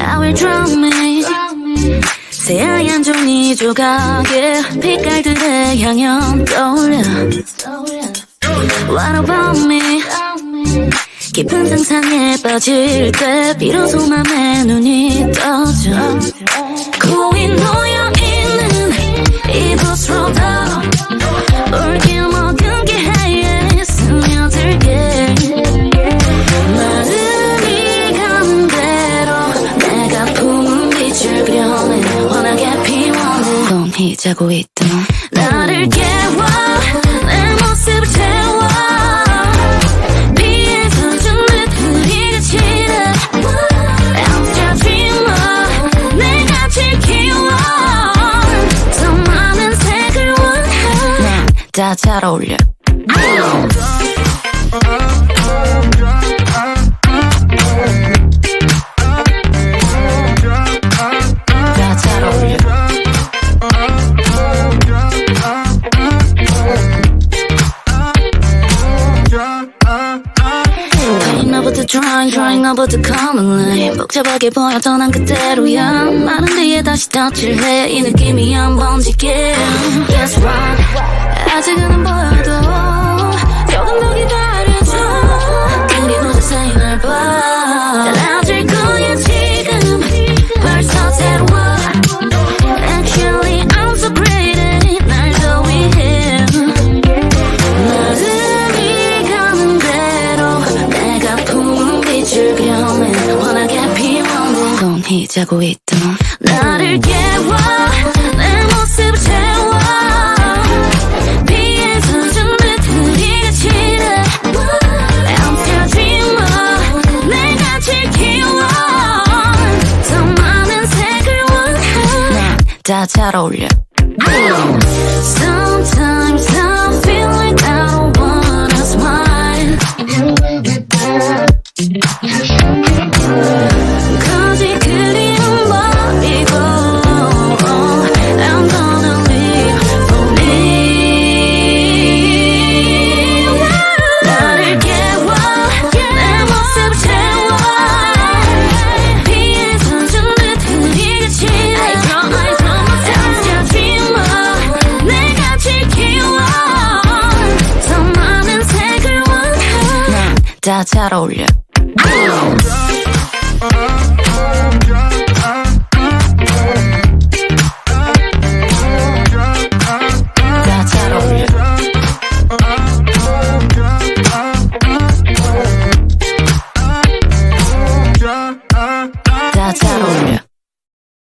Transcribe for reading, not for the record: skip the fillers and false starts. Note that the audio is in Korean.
I will drown me 새하얀 종이 조각에 빛깔들의 향연 떠올려 What about me 깊은 상상에 빠질 때 비로소 맘에 눈이 떠져 고이 놓여있는 이곳으로 더 올길 먹은 기회에 스며들게 마음이 가는 대로 내가 품은 빛을 그려내 환하게 피워내 꼼히 자고 있던 나를 깨워 내 모습을 채워 다 잘 어울려 다 잘 어울려 Paint 너부터 drawing 너부터 common line 복잡하게 보였던 난 그대로야 많은 뒤에 다시 덧칠해 이 느낌이 한 번 지게 Yes right 아직은 안 보여도 조금 더 기다려줘 그리고 자세히 날 봐 달라질 거야 지금 벌써 새로워 Actually I'm so pretty 날 더 위해 마음이 가는 대로 내가 품은 빛을 그려내 환하게 피워내 꼼히 자고 있던 나를 깨워 내 모습을 채워 다 잘 어울려 Sometimes I feel like I don't wanna smile 거짓 그리움 버리고 I'm gonna live for me 나를 깨워 내 모습을 채워 피해서 준 듯 흐리같이 다 잘 어울려